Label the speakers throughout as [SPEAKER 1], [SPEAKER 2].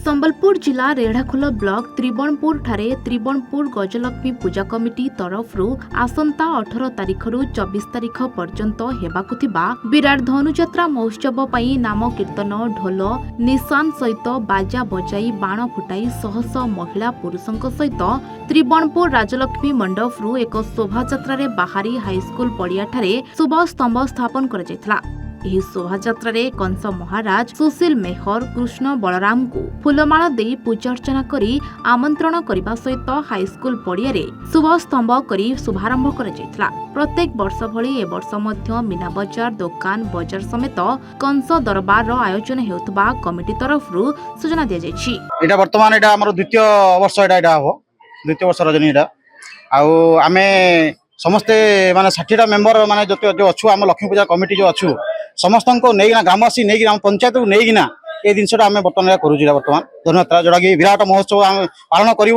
[SPEAKER 1] संबलपुर जिला रेढ़ाखोल ब्लॉक त्रिबणपुर ठारे त्रिबणपुर गजलक्ष्मी पूजा कमिटी तरफरु आसंता 18 तारिख रु 24 तारिख पर्यंत हेबाकु थिबा विराट धनुजात्रा महोत्सव पई नाम कीर्तन ढोल निशान सहित बाजा बजाई बाण फुटाई शह शह महिला पुरुषों सहित त्रिबणपुर राजलक्ष्मी मंडप रु एक शोभायात्रा रे बाहरी हाईस्कूल पड़िया ठारे शुभ स्तंभ स्थापन कर जायथला। ଏହି ଶୋଭାଯାତ୍ରାରେ कंस महाराज सुशील मेहर कृष्ण बलराम को फूलमाला दे पूजार्चना करी आमंत्रण करने सहित हाईस्कूल पड़िया शुभ स्तंभ करी शुभारंभ कर प्रत्येक वर्ष भली ए वर्ष मध्य मीना बजार दुकान बजार समेत कंस दरबार आयोजन हेउतबा कमिटी तरफ सूचना दी जायछि।
[SPEAKER 2] एटा वर्तमान एटा हमर द्वितीय वर्ष एटा हो द्वितीय वर्ष रजनी एटा आमे समस्ते माने 60टा मेंबर माने जो अच्छु आम लक्ष्मी पूजा कमिटी जो अच्छु समस्त को नहीं ग्रामवासी नहीं ग्राम पंचायत को नहीं ये जिनसा आम बर्तमान करूँ बर्तमान धनुयात्रा जोटा कि विराट महोत्सव आम पालन करूँ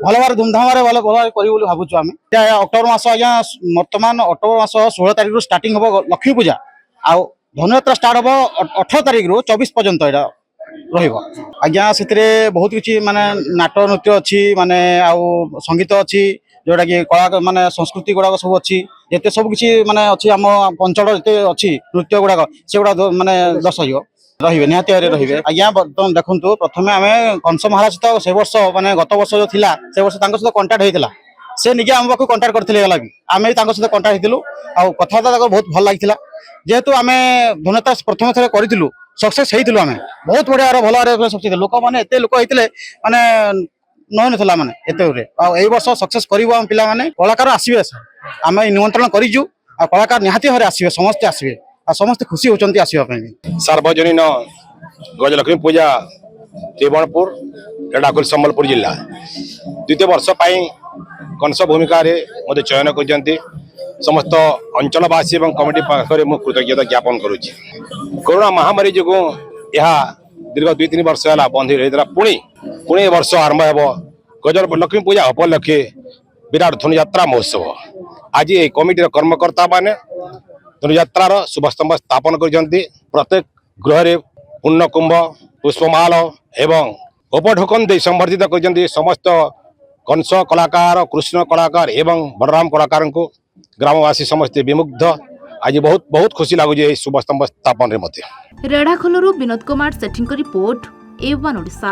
[SPEAKER 2] भल भाव धूमधाम करूँ भावुँ आम अक्टोबर मास आज्ञा बर्तमान अक्टोबर मास 16 तारिख स्टार्टिंग हम लक्ष्मी पूजा आउ धनुयात्रा स्टार्ट हम 18 तारिख 24 पर्यंत यहाँ रज्ञा से बहुत किसी माने नाट नृत्य अच्छी माने आउ संगीत अच्छी जोटा कि कला माने संस्कृति गुड़ाक सब अच्छी जिते सब किसी माने अच्छी आम अंचल जिते अच्छी नृत्य गुड़ाक से गुड़ा माने दर्शक रे निहाती रे आज्ञा बर्तमान देखु प्रथम आम कंस महाराज सहित से वर्ष माने गत वर्ष जो थिला से वर्ष सहित कंटाक्ट होता से निजे आम पाक कंटाक्ट करते गला भी आम सहित कंटाक्ट होलु आ कथबार्ता बहुत भल लगी जेहेतु आम धनुयात्रा प्रथम थर करूँ सक्सेस होती आम बहुत बढ़िया भल सक्सेस लोक मैंने एत लोक होते माने नई ना माने एत वर्ष सक्सेस करूँ आम पिला माने कलाकार आसवे आम निमंत्रण करूँ आ कलाकार निहाती भाव आसवे समस्ते आसवे आ समस्ते खुशी होती आसवाई।
[SPEAKER 3] सार्वजनीन गजलक्ष्मी पूजा त्रिबणपुर रेढ़ाखोल संबलपुर जिला द्वितीय वर्ष कंस भूमिका मत चयन कर समस्त अंचलवासी और कमिटी पाखे मुझे कृतज्ञता ज्ञापन करुच्ची। कोरोना महामारी जो यह दीर्घ 2-3 वर्ष है बंद रही पुणी वर्ष आरंभ हो गजलक्ष्मी पूजा उपलक्षे विराट धनुयात्रा महोत्सव आज ये कमिटी कर्मकर्ता माने धनुयात्रार शुभस्तंभ स्थापन कर प्रत्येक गृह पूर्ण कुंभ पुष्पमाल एवं उपढोकन दे संवर्धित कर समस्त कंस कलाकार कृष्ण कलाकार एवं बलराम कलाकार को ग्रामवासी समस्ते विमुग्ध आज बहुत बहुत खुशी लगुच शुभस्तंभ स्थापन।
[SPEAKER 1] रेढ़ाखोलरू विनोद कुमार सेठी रिपोर्ट A1 ओडिशा।